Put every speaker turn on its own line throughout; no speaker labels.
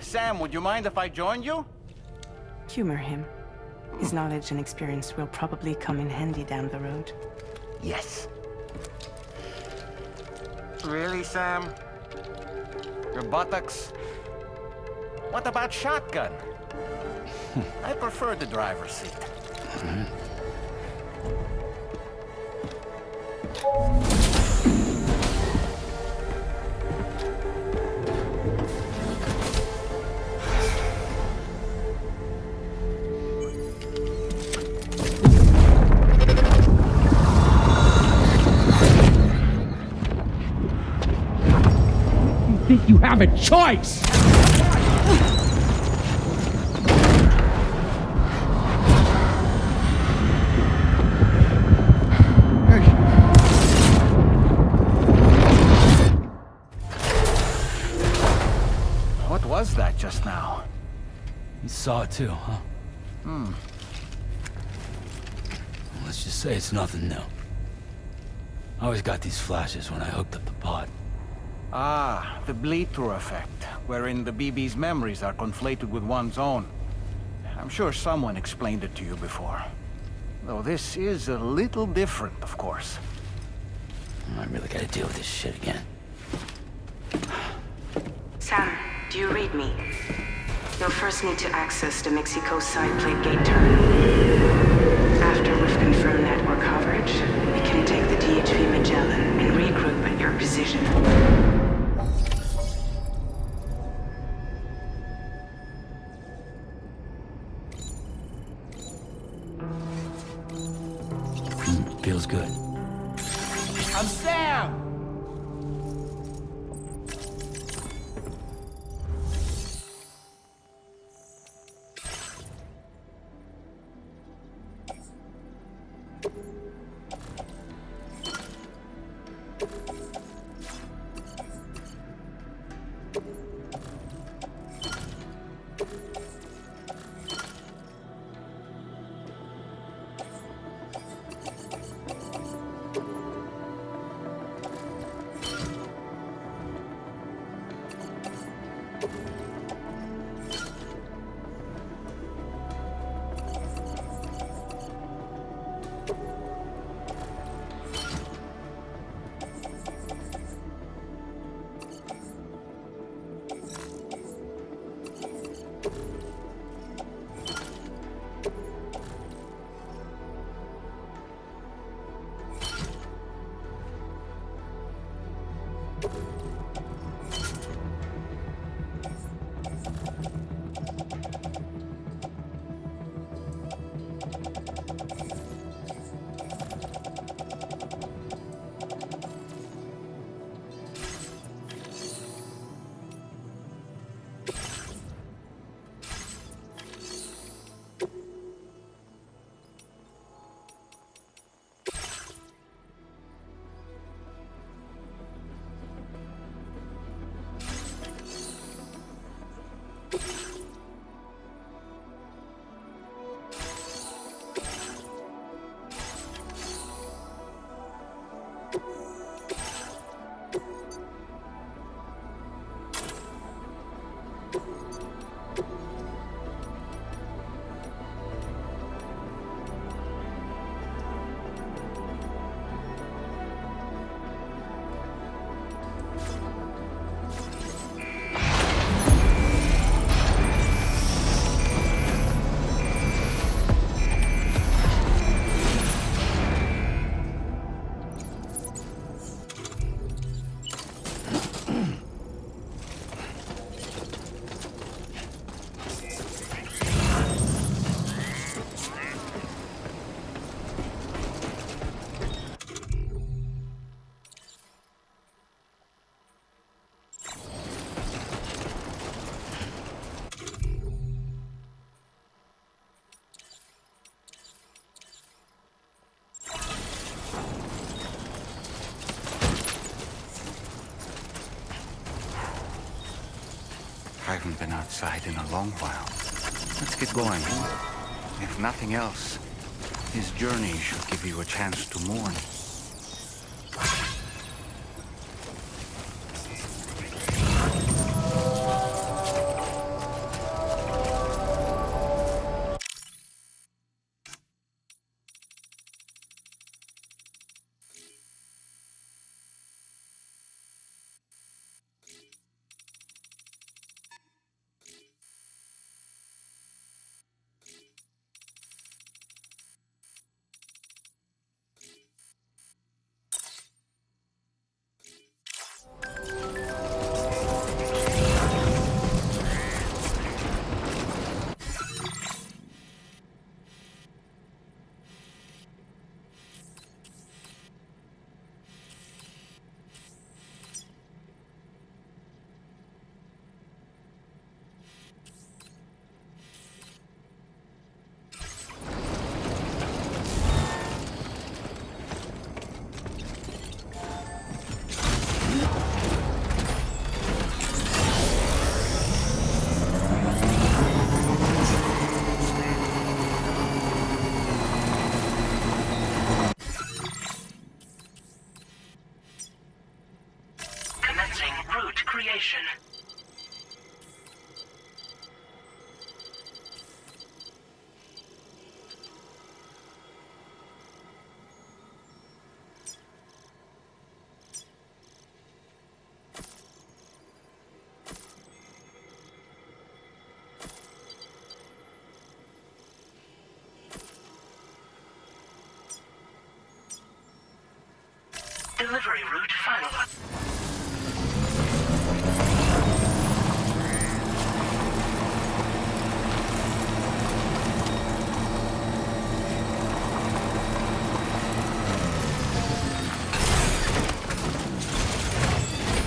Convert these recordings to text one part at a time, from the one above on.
Sam, would you mind if I joined you?
Humor him. His knowledge and experience will probably come in handy down the road.
Yes. Really, Sam? Your buttocks? What about shotgun? I prefer the driver's seat.
Think you have a choice?
What was that just now?
You saw it too, huh? Let's just say it's nothing new. I always got these flashes when I hooked up the pod.
Ah, the bleed-through effect, wherein the BB's memories are conflated with one's own. I'm sure someone explained it to you before. Though this is a little different, of course.
I really gotta deal with this shit again.
Sam, do you read me? You'll first need to access the Mexico side plate gate terminal. After we've confirmed network coverage, we can take the DHV Magellan and regroup at your position.
Feels good.
I'm Sam!
I haven't been outside in a long while. Let's get going. If nothing else, this journey should give you a chance to mourn.
creation. Delivery route finalized.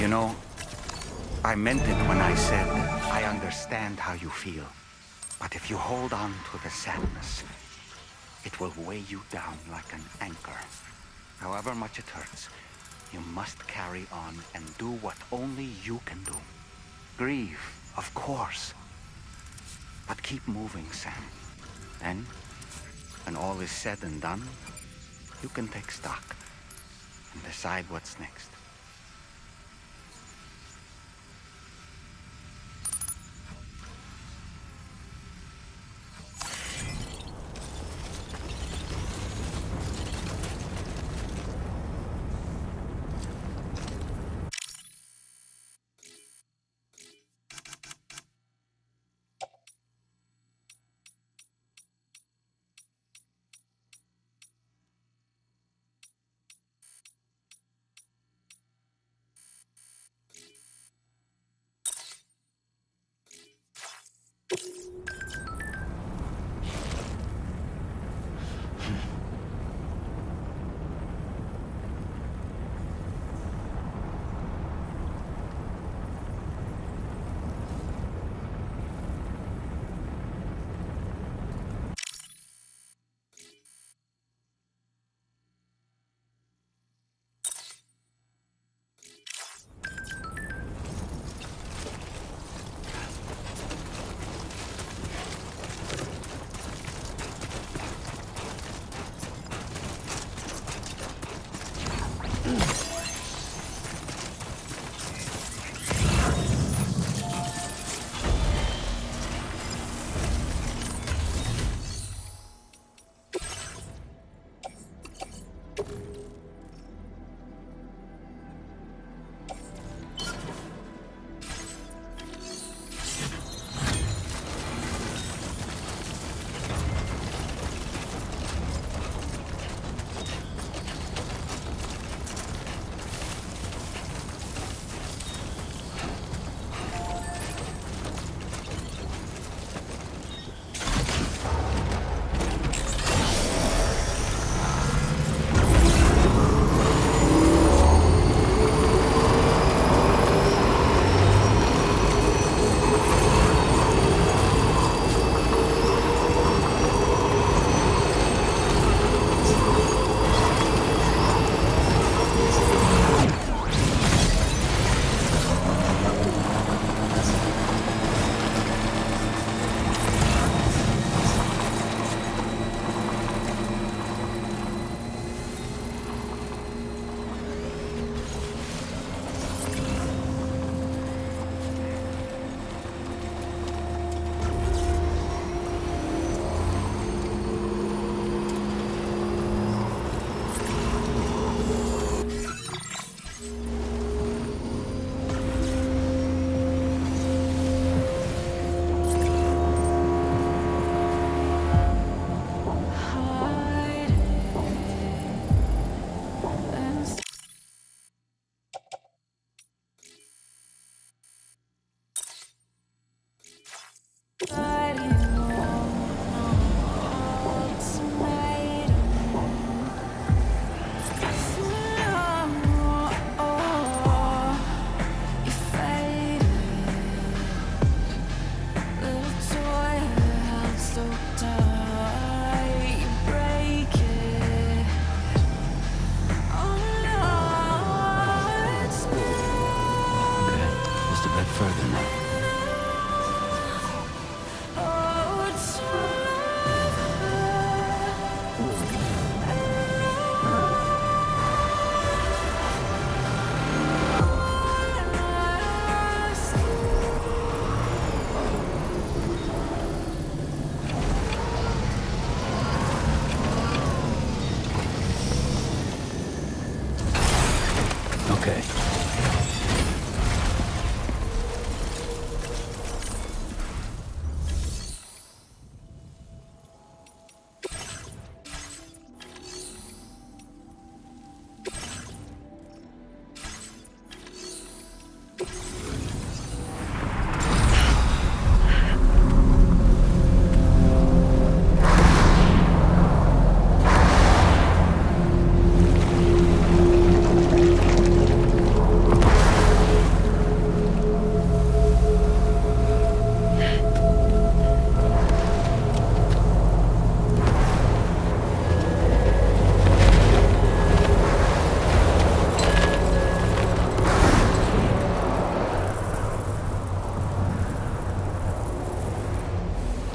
You know, I meant it when I said I understand how you feel. But if you hold on to the sadness, it will weigh you down like an anchor. However much it hurts, you must carry on and do what only you can do. Grieve, of course. But keep moving, Sam. Then, when all is said and done, you can take stock and decide what's next.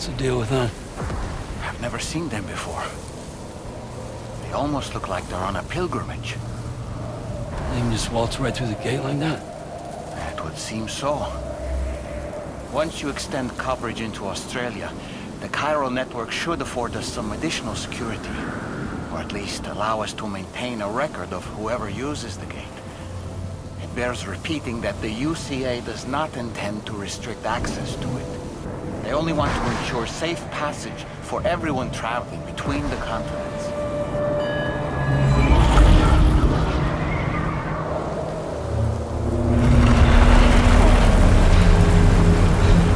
What's the deal with them?
I've never seen them before. They almost look like they're on a pilgrimage.
They can just waltz right through the gate like that?
It would seem so. Once you extend coverage into Australia, the chiral network should afford us some additional security. Or at least allow us to maintain a record of whoever uses the gate. It bears repeating that the UCA does not intend to restrict access to it. They only want to ensure safe passage for everyone traveling between the continents.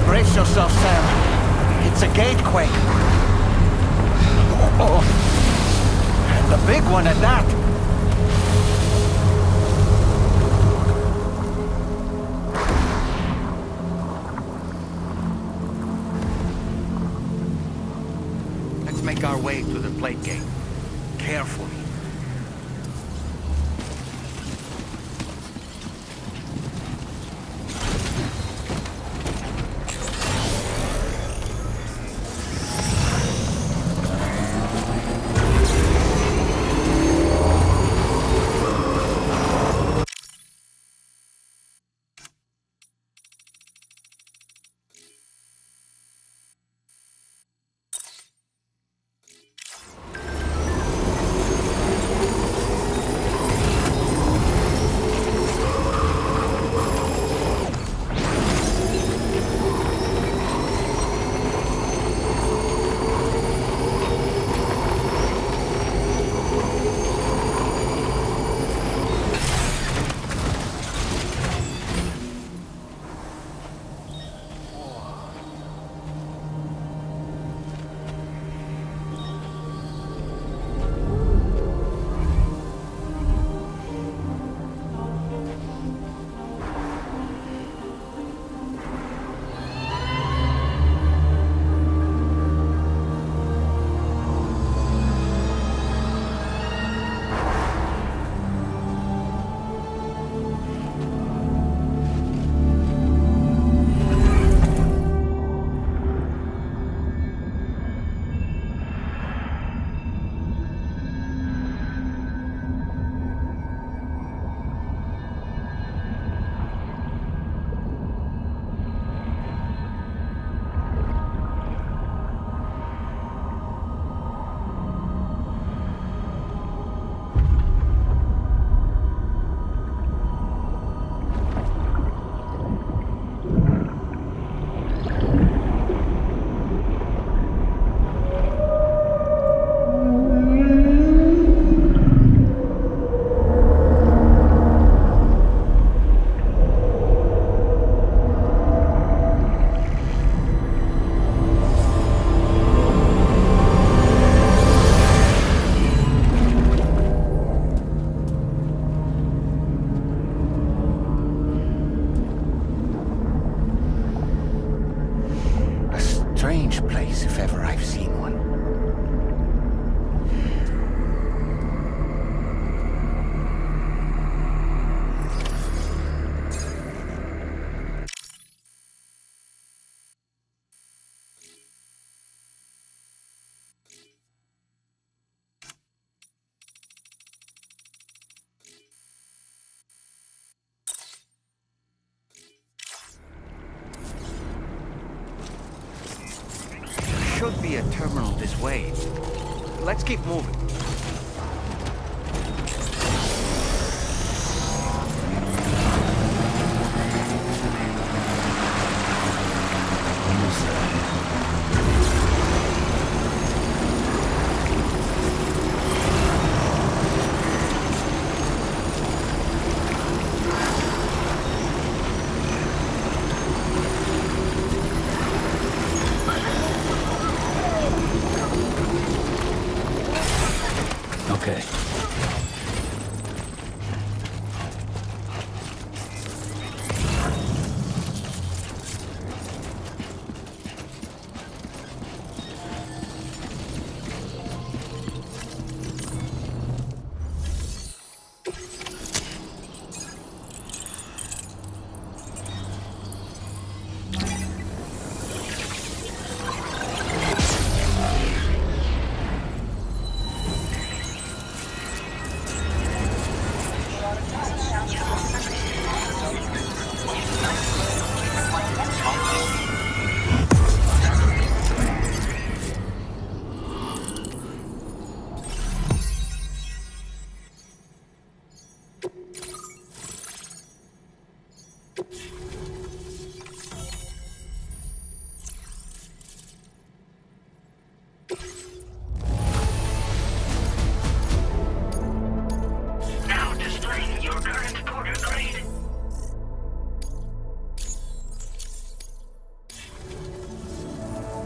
Brace yourself, Sam. It's a gatequake. Oh. And the big one at that.
Let's make our way to the plate gate. Carefully.
Strange place, if ever I've seen one.
Should be a terminal this way. Let's keep moving.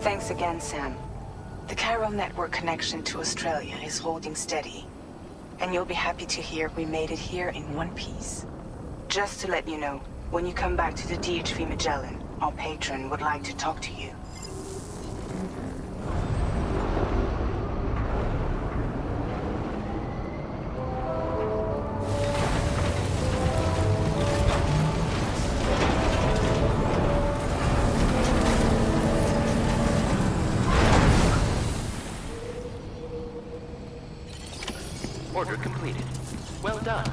Thanks again, Sam. The chiral network connection to Australia is holding steady. And you'll be happy to hear we made it here in one piece. Just to let you know, when you come back to the DHV Magellan, our patron would like to talk to you.
Order completed. Well done.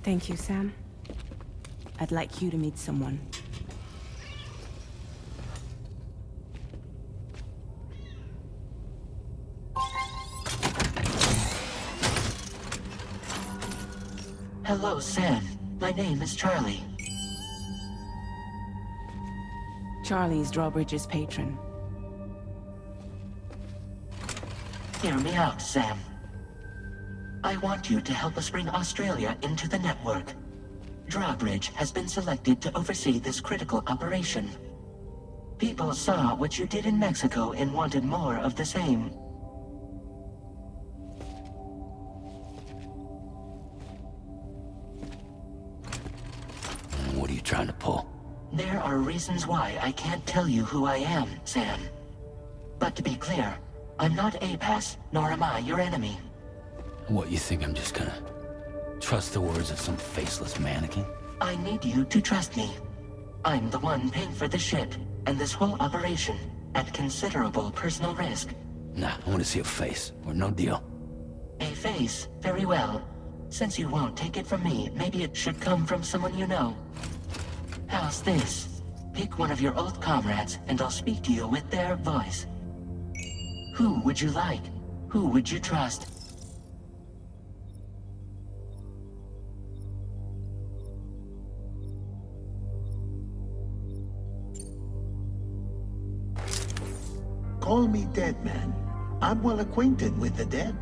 Thank you, Sam. I'd like you to meet someone.
Hello, Sam. My name is Charlie.
Charlie's Drawbridge's patron.
Hear me out, Sam. I want you to help us bring Australia into the network. Drawbridge has been selected to oversee this critical operation. People saw what you did in Mexico and wanted more of the same.
What are you trying to pull?
There are reasons why I can't tell you who I am, Sam. But to be clear, I'm not APAS, nor am I your enemy.
What, you think I'm just gonna trust the words of some faceless mannequin?
I need you to trust me. I'm the one paying for the ship, and this whole operation, at considerable personal risk.
Nah, I want to see a face, or no deal.
A face? Very well. Since you won't take it from me, maybe it should come from someone you know. How's this? Pick one of your old comrades, and I'll speak to you with their voice. Who would you like? Who would you trust?
Call me Dead Man. I'm well acquainted with the dead.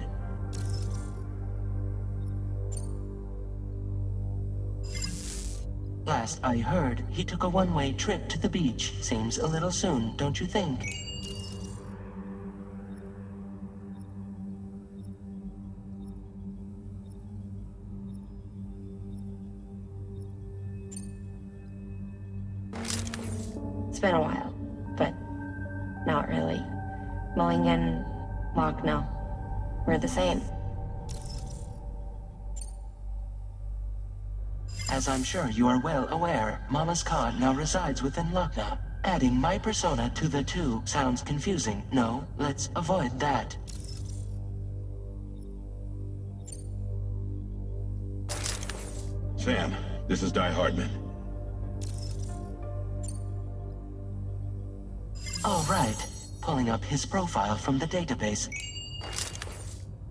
Last I heard, he took a one-way trip to the beach. Seems a little soon, don't you think?
It's been a while, but not really. Mulligan, Locke, no. We're the same.
As I'm sure you are well aware, Mama's Khan now resides within Lucknow. Adding my persona to the two sounds confusing. No, let's avoid that.
Sam, this is Di Hardman.
All right. Pulling up his profile from the database.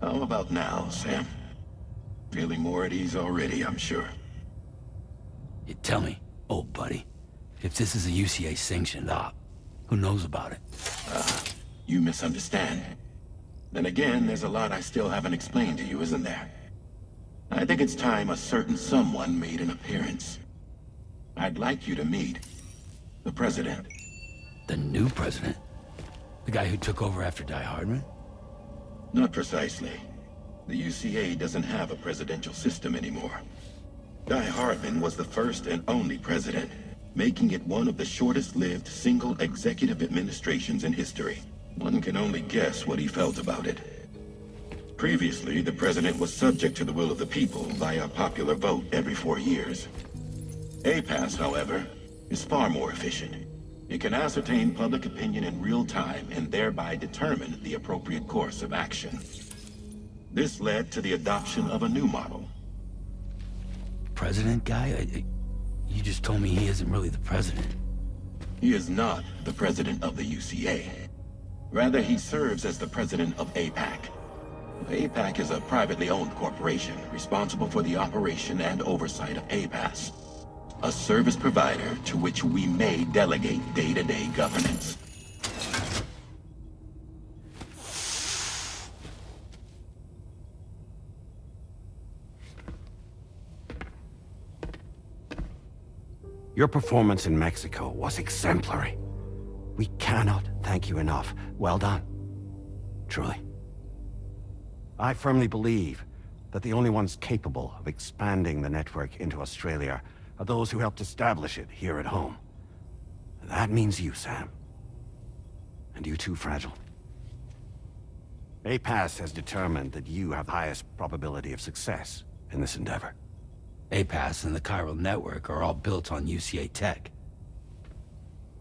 How about now, Sam? Feeling more at ease already, I'm sure.
You tell me, old buddy, if this is a UCA-sanctioned op, who knows about it?
You misunderstand. Then again, there's a lot I still haven't explained to you, isn't there? I think it's time a certain someone made an appearance. I'd like you to meet the President.
The new president? The guy who took over after Die Hardman?
Not precisely. The UCA doesn't have a presidential system anymore. Die Hardman was the first and only president, making it one of the shortest-lived single executive administrations in history. One can only guess what he felt about it. Previously, the president was subject to the will of the people via popular vote every 4 years. APAS, however, is far more efficient. It can ascertain public opinion in real time and thereby determine the appropriate course of action. This led to the adoption of a new model.
President guy? You just told me he isn't really the president.
He is not the president of the UCA. Rather, he serves as the president of APAC. APAC is a privately owned corporation responsible for the operation and oversight of APAS, a service provider to which we may delegate day-to-day governance.
Your performance in Mexico was exemplary. We cannot thank you enough. Well done. Truly. I firmly believe that the only ones capable of expanding the network into Australia are those who helped establish it here at home. That means you, Sam. And you too, Fragile. APAS has determined that you have the highest probability of success in this endeavor.
APAS and the chiral network are all built on UCA tech.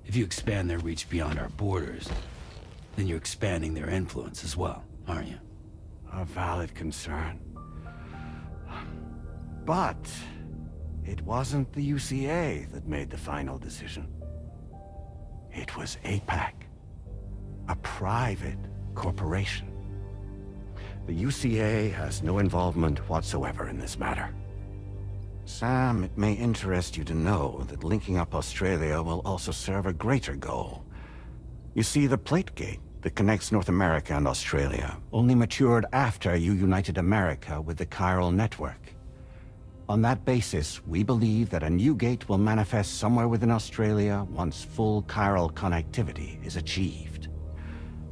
If you expand their reach beyond our borders, then you're expanding their influence as well, aren't you?
A valid concern. But it wasn't the UCA that made the final decision. It was APAC, a private corporation. The UCA has no involvement whatsoever in this matter. Sam, it may interest you to know that linking up Australia will also serve a greater goal. You see, the plate gate that connects North America and Australia only matured after you united America with the chiral network. On that basis, we believe that a new gate will manifest somewhere within Australia once full chiral connectivity is achieved.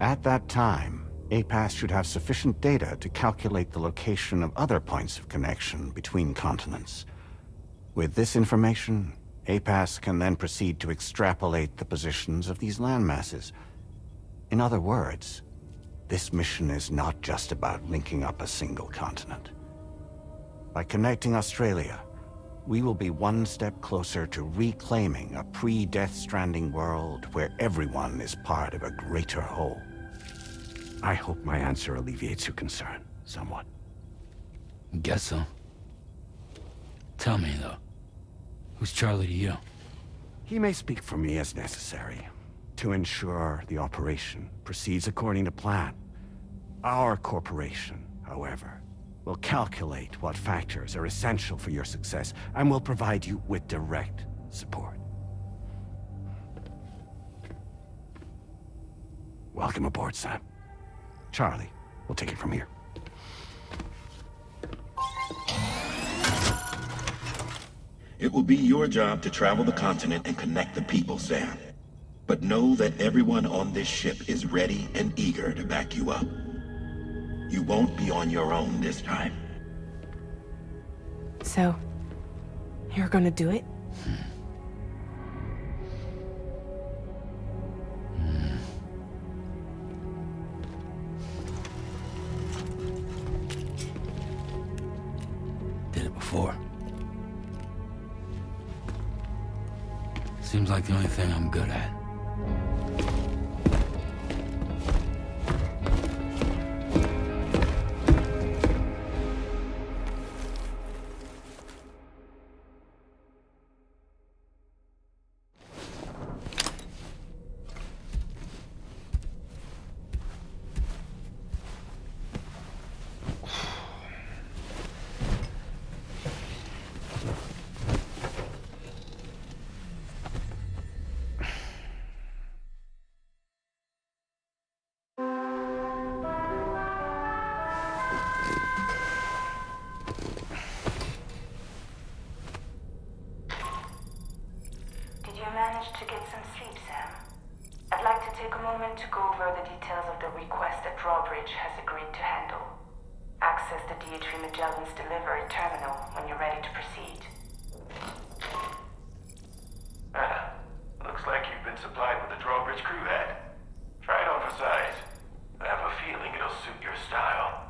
At that time, APAS should have sufficient data to calculate the location of other points of connection between continents. With this information, APAS can then proceed to extrapolate the positions of these landmasses. In other words, this mission is not just about linking up a single continent. By connecting Australia, we will be one step closer to reclaiming a pre-Death Stranding world where everyone is part of a greater whole. I hope my answer alleviates your concern somewhat.
Guess so. Tell me, though, who's Charlie to you?
He may speak for me as necessary to ensure the operation proceeds according to plan. Our corporation, however, will calculate what factors are essential for your success and will provide you with direct support. Welcome aboard, Sam. Charlie, we'll take it from here.
It will be your job to travel the continent and connect the people, Sam. But know that everyone on this ship is ready and eager to back you up. You won't be on your own this time.
So, you're gonna do it?
Did it before. Seems like the only thing I'm good at.
Managed to get some sleep, Sam? I'd like to take a moment to go over the details of the request that Drawbridge has agreed to handle. Access the DHV Magellan's delivery terminal when you're ready to proceed.
Looks like you've been supplied with a Drawbridge crew hat. Try it on for size. I have a feeling it'll suit your style.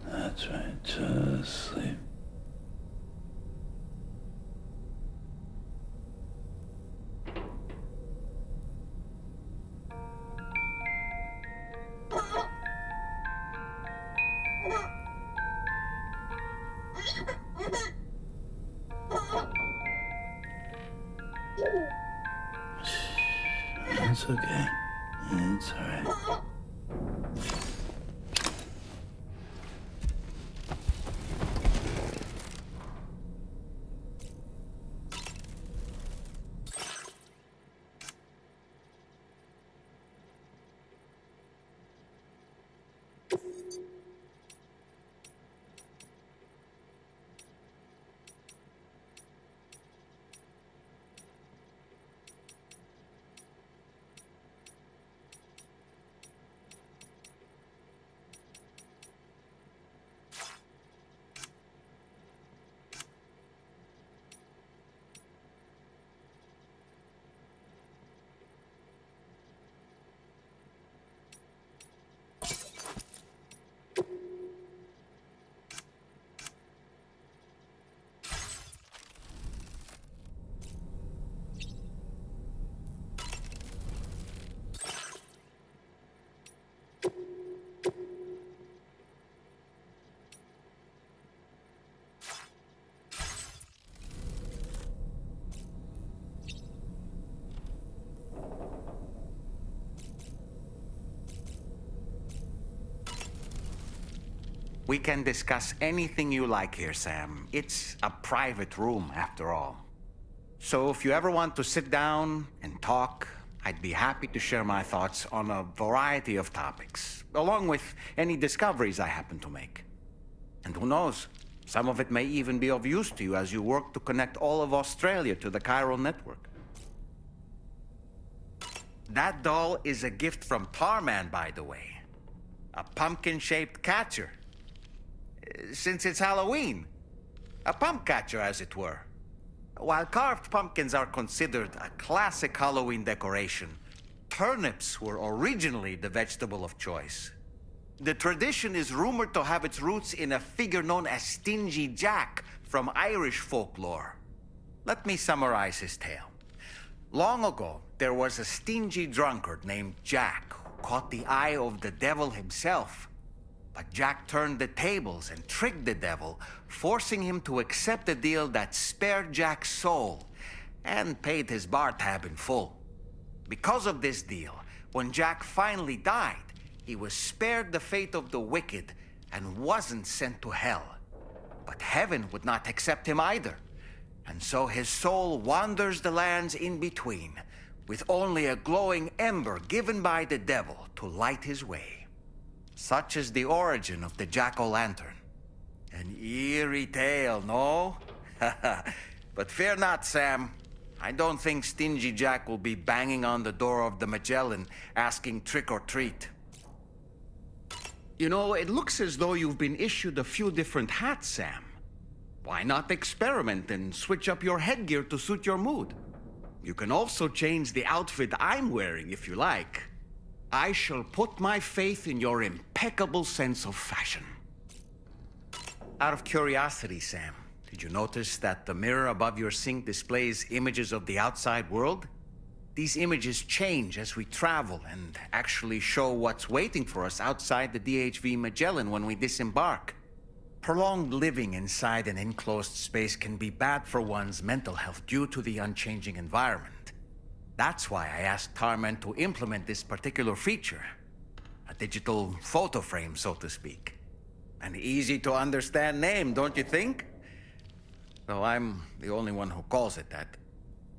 That's right, just sleep. It's okay. It's alright.
We can discuss anything you like here, Sam. It's a private room, after all. So if you ever want to sit down and talk, I'd be happy to share my thoughts on a variety of topics, along with any discoveries I happen to make. And who knows, some of it may even be of use to you as you work to connect all of Australia to the chiral network. That doll is a gift from Tarman, by the way. A pumpkin-shaped catcher. Since it's Halloween. A pump catcher, as it were. While carved pumpkins are considered a classic Halloween decoration, turnips were originally the vegetable of choice. The tradition is rumored to have its roots in a figure known as Stingy Jack from Irish folklore. Let me summarize his tale. Long ago, there was a stingy drunkard named Jack who caught the eye of the devil himself. But Jack turned the tables and tricked the devil, forcing him to accept a deal that spared Jack's soul and paid his bar tab in full. Because of this deal, When Jack finally died, he was spared the fate of the wicked and wasn't sent to hell. But heaven would not accept him either. And so his soul wanders the lands in between, with only a glowing ember given by the devil to light his way. Such is the origin of the Jack-o'-lantern. An eerie tale, no? But fear not, Sam. I don't think Stingy Jack will be banging on the door of the Magellan asking trick or treat. You know, it looks as though you've been issued a few different hats, Sam. Why not experiment and switch up your headgear to suit your mood? You can also change the outfit I'm wearing if you like. I shall put my faith in your impeccable sense of fashion. Out of curiosity, Sam, did you notice that the mirror above your sink displays images of the outside world? These images change as we travel and actually show what's waiting for us outside the DHV Magellan when we disembark. Prolonged living inside an enclosed space can be bad for one's mental health due to the unchanging environment. That's why I asked Tarman to implement this particular feature. A digital photo frame, so to speak. An easy-to-understand name, don't you think? Though I'm the only one who calls it that.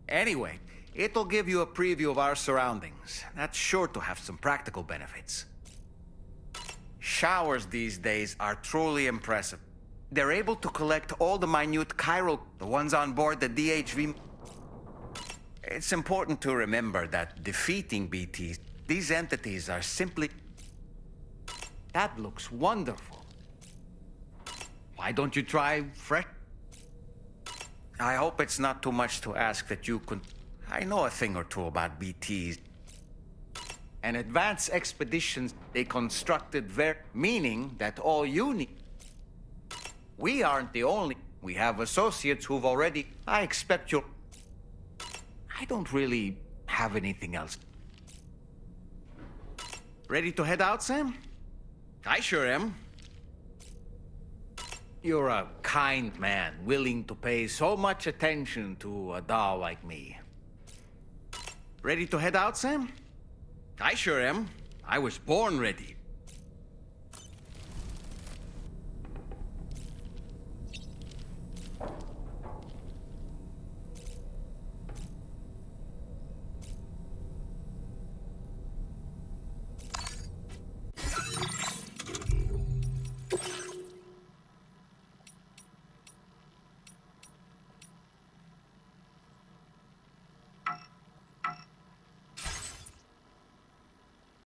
Anyway, it'll give you a preview of our surroundings. That's sure to have some practical benefits. Showers these days are truly impressive. They're able to collect all the minute chiral, the ones on board the DHV. It's important to remember that defeating BTs, these entities are simply... That looks wonderful. Why don't you try fresh? I hope it's not too much to ask that you could... I know a thing or two about BTs. And advanced expeditions, they constructed meaning that all you need... We aren't the only... We have associates who've already... I expect you'll... I don't really have anything else. Ready to head out, Sam? I sure am. You're a kind man, willing to pay so much attention to a doll like me. Ready to head out, Sam? I sure am. I was born ready.